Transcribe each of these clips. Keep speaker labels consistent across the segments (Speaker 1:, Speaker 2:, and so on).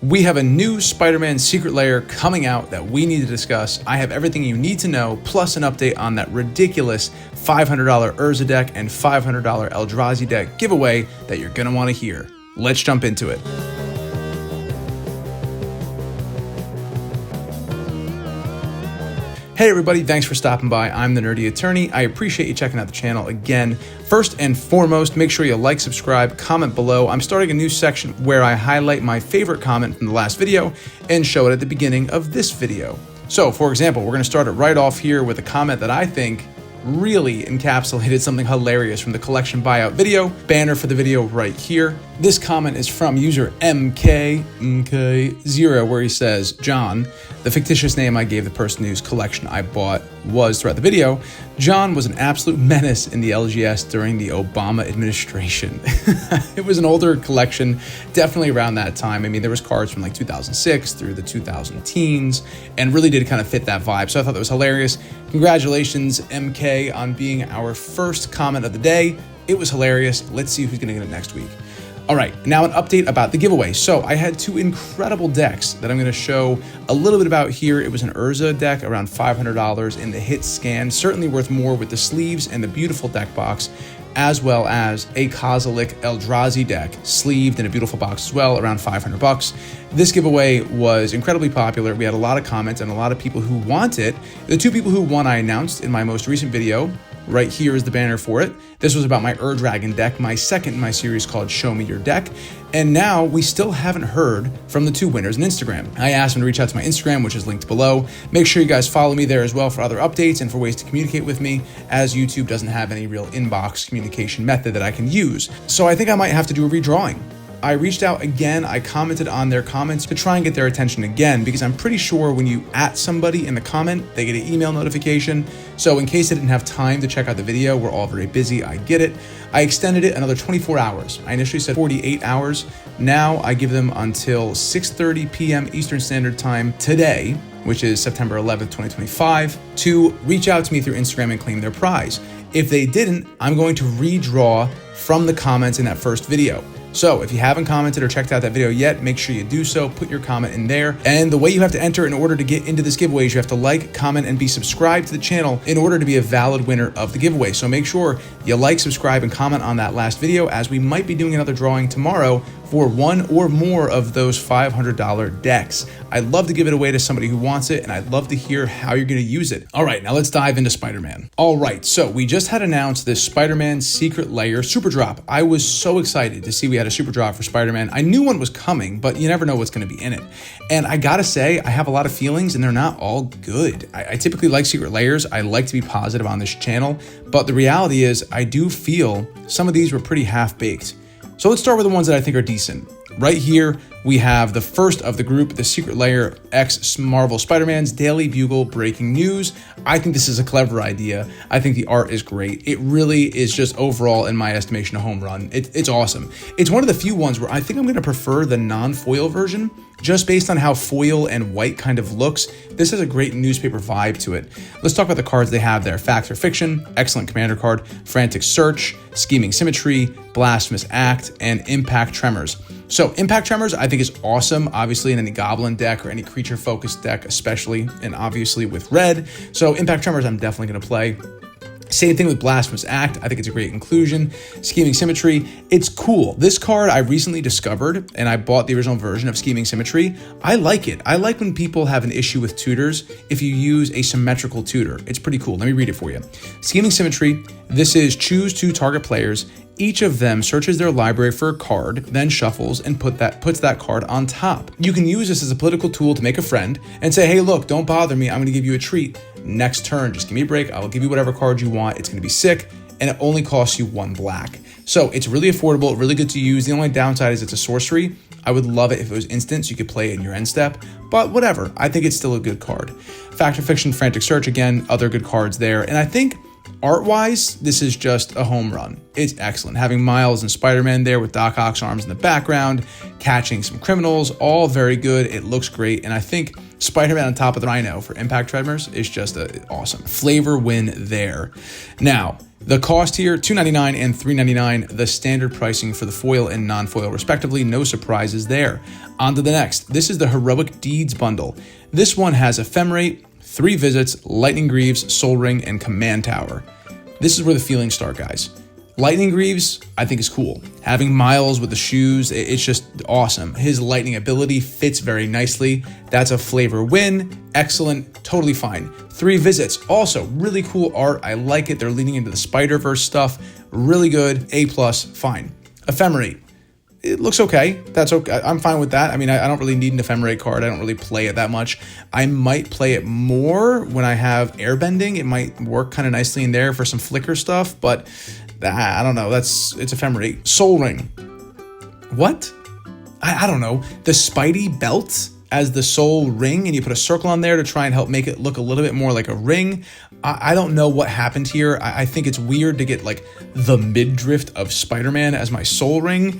Speaker 1: We have a new Spider-Man Secret Lair coming out that we need to discuss. I have everything you need to know, plus an update on that ridiculous $500 Urza deck and $500 Eldrazi deck giveaway that you're going to want to hear. Let's jump into it. Hey everybody, thanks for stopping by. I'm the Nerdy Attorney. I appreciate you checking out the channel again. First and foremost, make sure you like, subscribe, comment below. I'm starting a new section where I highlight my favorite comment from the last video and show it at the beginning of this video. So for example, we're gonna start it right off here with a comment that I think really encapsulated something hilarious from the collection buyout video. Banner for the video right here. This comment is from user MK0, where he says, John, the fictitious name I gave the person whose collection I bought was throughout the video, John was an absolute menace in the LGS during the Obama administration. It was an older collection, definitely around that time. I mean, there was cards from like 2006 through the 2000 teens, and really did kind of fit that vibe. So I thought that was hilarious. Congratulations, MK, on being our first comment of the day. It was hilarious. Let's see who's gonna get it next week. All right, now an update about the giveaway. So I had two incredible decks that I'm gonna show a little bit about here. It was an Urza deck, around $500 in the hit scan, certainly worth more with the sleeves and the beautiful deck box, as well as a Kozilek Eldrazi deck, sleeved in a beautiful box as well, around 500 bucks. This giveaway was incredibly popular. We had a lot of comments and a lot of people who want it. The two people who won I announced in my most recent video. Right here is the banner for it. This was about my Dragon deck, my second in my series called Show Me Your Deck. And now we still haven't heard from the two winners on Instagram. I asked them to reach out to my Instagram, which is linked below. Make sure you guys follow me there as well for other updates and for ways to communicate with me, as YouTube doesn't have any real inbox communication method that I can use. So I think I might have to do a redrawing. I reached out again, I commented on their comments to try and get their attention again, because I'm pretty sure when you @ somebody in the comment, they get an email notification. So in case I didn't have time to check out the video, we're all very busy, I get it. I extended it another 24 hours. I initially said 48 hours. Now I give them until 6:30 p.m. Eastern Standard Time today, which is September 11th, 2025, to reach out to me through Instagram and claim their prize. If they didn't, I'm going to redraw from the comments in that first video. So if you haven't commented or checked out that video yet, make sure you do so, put your comment in there. And the way you have to enter in order to get into this giveaway is you have to like, comment, and be subscribed to the channel in order to be a valid winner of the giveaway. So make sure you like, subscribe, and comment on that last video, as we might be doing another drawing tomorrow for one or more of those $500 decks. I'd love to give it away to somebody who wants it, and I'd love to hear how you're gonna use it. All right, now let's dive into Spider-Man. All right, so we just had announced this Spider-Man Secret Lair Super Drop. I was so excited to see we had a Super Drop for Spider-Man. I knew one was coming, but you never know what's gonna be in it. And I gotta say, I have a lot of feelings, and they're not all good. I typically like Secret Lairs. I like to be positive on this channel, but the reality is I do feel some of these were pretty half-baked. So let's start with the ones that I think are decent. Right here, we have the first of the group, the Secret Lair X Marvel Spider-Man's Daily Bugle Breaking News. I think this is a clever idea. I think the art is great. It really is just overall, in my estimation, a home run. It's awesome. It's one of the few ones where I think I'm gonna prefer the non-foil version, just based on how foil and white kind of looks. This has a great newspaper vibe to it. Let's talk about the cards they have there. Fact or Fiction, excellent commander card, Frantic Search, Scheming Symmetry, Blasphemous Act, and Impact Tremors. So Impact Tremors, I think, is awesome, obviously in any Goblin deck or any creature-focused deck, especially, and obviously with red. So Impact Tremors, I'm definitely gonna play. Same thing with Blasphemous Act. I think it's a great inclusion. Scheming Symmetry, it's cool. This card I recently discovered, and I bought the original version of Scheming Symmetry. I like it. I like when people have an issue with tutors if you use a symmetrical tutor. It's pretty cool. Let me read it for you. Scheming Symmetry, this is choose two target players. Each of them searches their library for a card, then shuffles and puts that card on top. You can use this as a political tool to make a friend and say, hey, look, don't bother me. I'm going to give you a treat. Next turn, just give me a break. I'll give you whatever card you want. It's going to be sick, and it only costs you 1 black. So it's really affordable, really good to use. The only downside is it's a sorcery. I would love it if it was instant so you could play it in your end step, but whatever. I think it's still a good card. Fact or Fiction, Frantic Search, again, other good cards there. And I think art-wise, this is just a home run. It's excellent. Having Miles and Spider-Man there with Doc Ock's arms in the background, catching some criminals, all very good. It looks great. And I think Spider-Man on top of the Rhino for impact tremors is just awesome. Flavor win there. Now, the cost here, $2.99 and $3.99, the standard pricing for the foil and non-foil respectively. No surprises there. On to the next. This is the Heroic Deeds bundle. This one has Ephemerate, 3 Visits, Lightning Greaves, Soul Ring, and Command Tower. This is where the feelings start, guys. Lightning Greaves, I think, is cool. Having Miles with the shoes, it's just awesome. His lightning ability fits very nicely. That's a flavor win. Excellent, totally fine. 3 Visits, also really cool art. I like it. They're leaning into the Spider-Verse stuff. Really good, A+, fine. Ephemerate, it looks okay. That's okay. I'm fine with that. I mean, I don't really need an Ephemerate card. I don't really play it that much. I might play it more when I have airbending. It might work kind of nicely in there for some flicker stuff, but I don't know. It's Ephemerate. Soul Ring. What? I don't know. The Spidey belt as the Soul Ring, and you put a circle on there to try and help make it look a little bit more like a ring. I don't know what happened here. I think it's weird to get like the midriff of Spider-Man as my Soul Ring.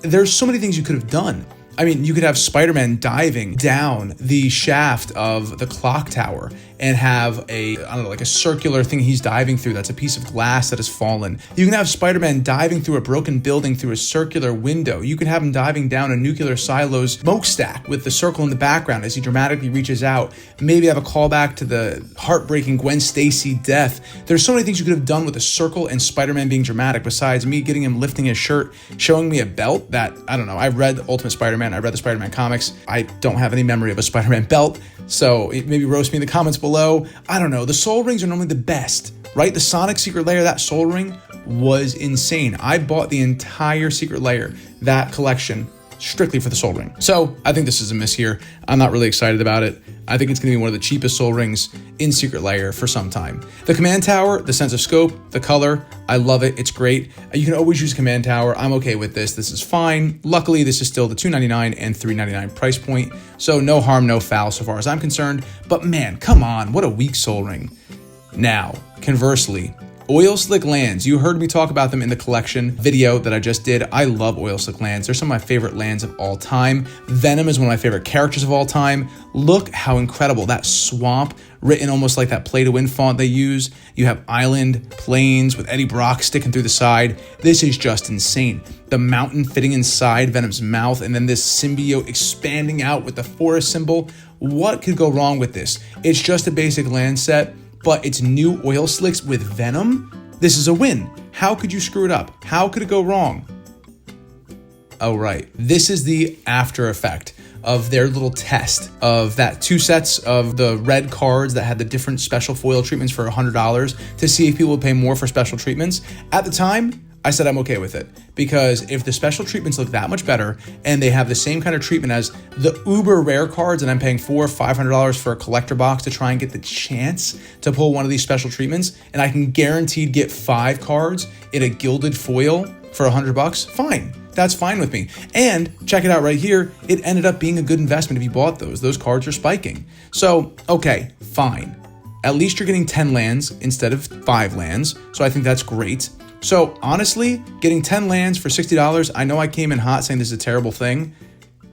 Speaker 1: There's so many things you could have done. I mean, you could have Spider-Man diving down the shaft of the clock tower and have like a circular thing he's diving through that's a piece of glass that has fallen. You can have Spider-Man diving through a broken building through a circular window. You can have him diving down a nuclear silo's smokestack with the circle in the background as he dramatically reaches out. Maybe have a callback to the heartbreaking Gwen Stacy death. There's so many things you could have done with a circle and Spider-Man being dramatic, besides me getting him lifting his shirt, showing me a belt that, I don't know, I read Ultimate Spider-Man, I read the Spider-Man comics. I don't have any memory of a Spider-Man belt, so maybe roast me in the comments below. I don't know. The Soul Rings are normally the best, right? The Sonic Secret Lair, that Soul Ring was insane. I bought the entire Secret Lair, that collection, strictly for the Soul Ring. So I think this is a miss here. I'm not really excited about it. I think it's going to be one of the cheapest Soul Rings in Secret Lair for some time. The Command Tower, the sense of scope, the color, I love it. It's great. You can always use Command Tower. I'm okay with this. This is fine. Luckily, this is still the $2.99 and $3.99 price point. So no harm, no foul so far as I'm concerned. But man, come on. What a weak Soul Ring. Now, conversely, Oil Slick Lands. You heard me talk about them in the collection video that I just did. I love Oil Slick Lands. They're some of my favorite lands of all time. Venom is one of my favorite characters of all time. Look how incredible. That swamp, written almost like that play to win font they use. You have island, plains with Eddie Brock sticking through the side. This is just insane. The mountain fitting inside Venom's mouth, and then this symbiote expanding out with the forest symbol. What could go wrong with this? It's just a basic land set, but it's new oil slicks with Venom. This is a win. How could you screw it up? How could it go wrong? Oh, right. This is the after effect of their little test of that 2 sets of the red cards that had the different special foil treatments for $100 to see if people would pay more for special treatments. At the time, I said I'm okay with it, because if the special treatments look that much better and they have the same kind of treatment as the uber rare cards, and I'm paying $400-500 for a collector box to try and get the chance to pull one of these special treatments, and I can guaranteed get 5 cards in a gilded foil for $100, fine. That's fine with me. And check it out right here. It ended up being a good investment if you bought those. Those cards are spiking. So, okay, fine. At least you're getting 10 lands instead of 5 lands. So I think that's great. So honestly, getting 10 lands for $60, I know I came in hot saying this is a terrible thing.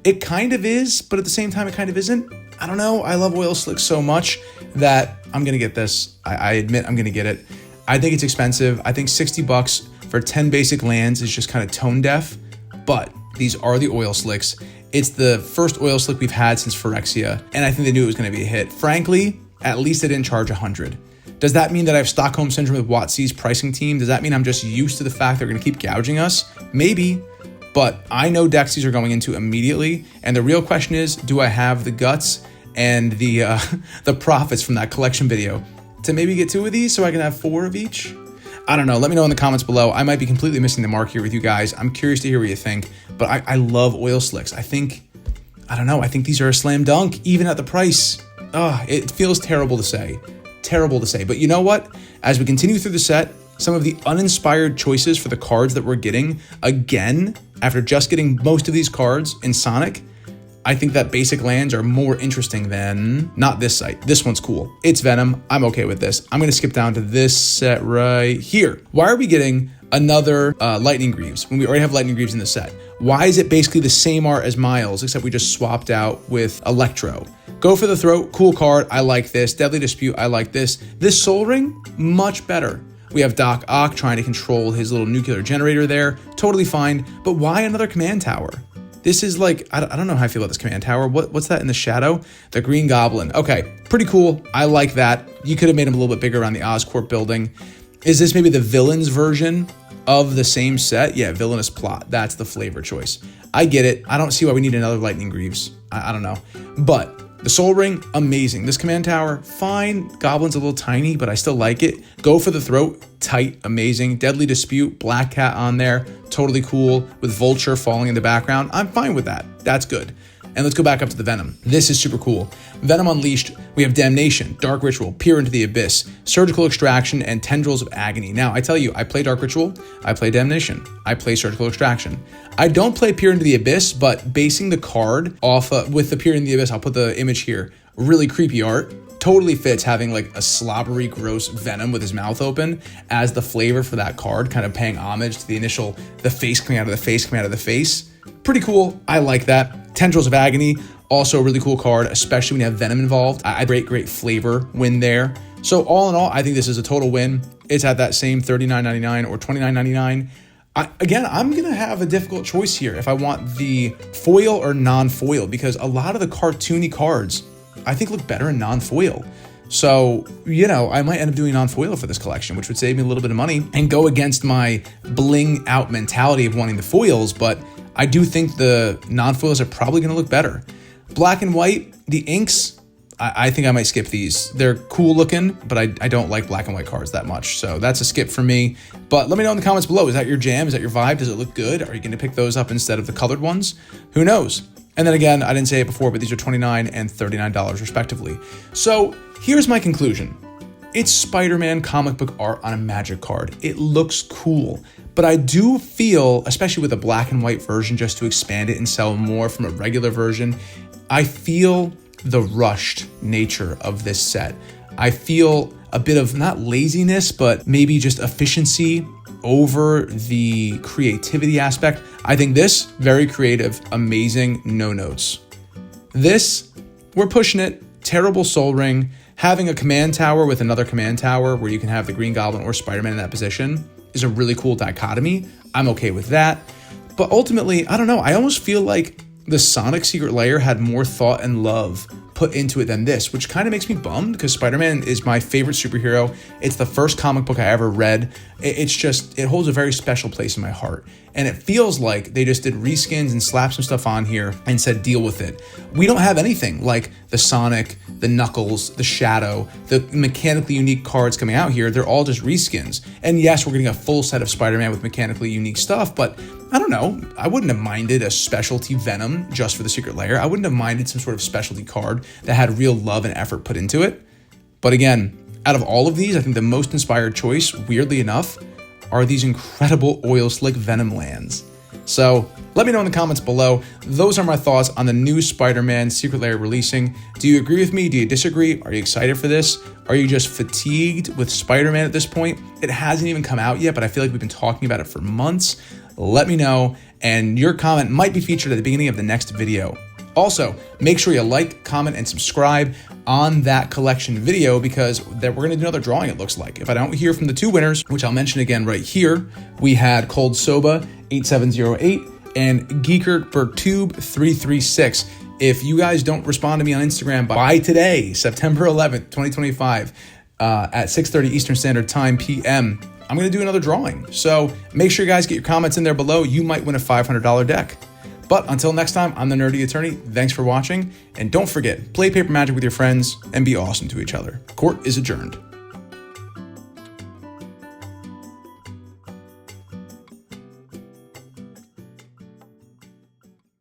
Speaker 1: It kind of is, but at the same time, it kind of isn't. I don't know. I love Oil Slick so much that I'm going to get this. I admit I'm going to get it. I think it's expensive. I think $60 for 10 basic lands is just kind of tone deaf, but these are the Oil Slicks. It's the first Oil Slick we've had since Phyrexia, and I think they knew it was going to be a hit. Frankly, at least they didn't charge $100. Does that mean that I have Stockholm Syndrome with WotC's pricing team? Does that mean I'm just used to the fact they're going to keep gouging us? Maybe, but I know decks these are going into immediately, and the real question is, do I have the guts and the profits from that collection video to maybe get 2 of these so I can have 4 of each? I don't know. Let me know in the comments below. I might be completely missing the mark here with you guys. I'm curious to hear what you think, but I love Oil Slicks. I think these are a slam dunk, even at the price. It feels terrible to say. Terrible to say, but you know what? As we continue through the set, some of the uninspired choices for the cards that we're getting, again, after just getting most of these cards in Sonic, I think that basic lands are more interesting than not this site. This one's cool. It's Venom. I'm okay with this. I'm going to skip down to this set right here. Why are we getting another Lightning Greaves when we already have Lightning Greaves in the set? Why is it basically the same art as Miles, except we just swapped out with Electro? Go for the Throat, cool card. I like this. Deadly Dispute, I like this. This Soul Ring, much better. We have Doc Ock trying to control his little nuclear generator there. Totally fine. But why another command tower? This is like, I don't know how I feel about this command tower. What's that in the shadow? The Green Goblin. Okay, pretty cool. I like that. You could have made him a little bit bigger around the Oscorp building. Is this maybe the villain's version of the same set? Yeah, villainous plot. That's the flavor choice. I get it. I don't see why we need another Lightning Greaves. I don't know. But the Soul Ring, amazing. This command tower, fine. Goblin's a little tiny, but I still like it. Go for the Throat, tight, amazing. Deadly Dispute, Black Cat on there, totally cool. With Vulture falling in the background, I'm fine with that. That's good. And let's go back up to the Venom. This is super cool. Venom Unleashed, we have Damnation, Dark Ritual, Peer into the Abyss, Surgical Extraction, and Tendrils of Agony. Now, I tell you, I play Dark Ritual, I play Damnation, I play Surgical Extraction. I don't play Peer into the Abyss, but basing the card off with the Peer into the Abyss, I'll put the image here, really creepy art. Totally fits having like a slobbery, gross Venom with his mouth open as the flavor for that card, kind of paying homage to the initial, the face coming out of the face, coming out of the face. Pretty cool. I like that. Tendrils of Agony, also a really cool card, especially when you have Venom involved. Great flavor win there. So all in all, I think this is a total win. It's at that same $39.99 or $29.99. Again, I'm going to have a difficult choice here if I want the foil or non-foil, because a lot of the cartoony cards I think look better in non-foil. So, you know, I might end up doing non-foil for this collection, which would save me a little bit of money and go against my bling out mentality of wanting the foils, but I do think the non-foils are probably going to look better. Black and white, the inks, I think I might skip these. They're cool looking, but I don't like black and white cards that much. So that's a skip for me. But let me know in the comments below. Is that your jam? Is that your vibe? Does it look good? Are you going to pick those up instead of the colored ones? Who knows? And then again, I didn't say it before, but these are $29 and $39 respectively. So here's my conclusion. It's Spider-Man comic book art on a magic card. It looks cool, but I do feel, especially with a black and white version, just to expand it and sell more from a regular version, I feel the rushed nature of this set. I feel a bit of not laziness, but maybe just efficiency over the creativity aspect. I think this, very creative, amazing, no notes. This, we're pushing it, terrible Soul Ring, having a command tower with another command tower where you can have the Green Goblin or Spider-Man in that position is a really cool dichotomy. I'm okay with that. But ultimately, I don't know, I almost feel like the Sonic Secret Lair had more thought and love put into it than this, which kind of makes me bummed because Spider-Man is my favorite superhero. It's the first comic book I ever read. It's just, it holds a very special place in my heart. And it feels like they just did reskins and slapped some stuff on here and said, deal with it. We don't have anything like the Sonic, the Knuckles, the Shadow, the mechanically unique cards coming out here. They're all just reskins. And yes, we're getting a full set of Spider-Man with mechanically unique stuff, but I don't know. I wouldn't have minded a specialty Venom just for the Secret Lair. I wouldn't have minded some sort of specialty card that had real love and effort put into it. But again, out of all of these, I think the most inspired choice, weirdly enough, are these incredible oil slick Venom lands. So let me know in the comments below. Those are my thoughts on the new Spider-Man Secret Lair releasing. Do you agree with me? Do you disagree? Are you excited for this? Are you just fatigued with Spider-Man at this point? It hasn't even come out yet, but I feel like we've been talking about it for months. Let me know, and your comment might be featured at the beginning of the next video. Also, make sure you like, comment, and subscribe on that collection video because we're going to do another drawing, it looks like. If I don't hear from the two winners, which I'll mention again right here, we had Cold Soba 8708 and Geekert for Tube 336. If you guys don't respond to me on Instagram by today, September 11th, 2025, at 6:30 Eastern Standard Time PM, I'm going to do another drawing. So make sure you guys get your comments in there below. You might win a $500 deck. But until next time, I'm the Nerdy Attorney. Thanks for watching. And don't forget, play paper magic with your friends and be awesome to each other. Court is adjourned.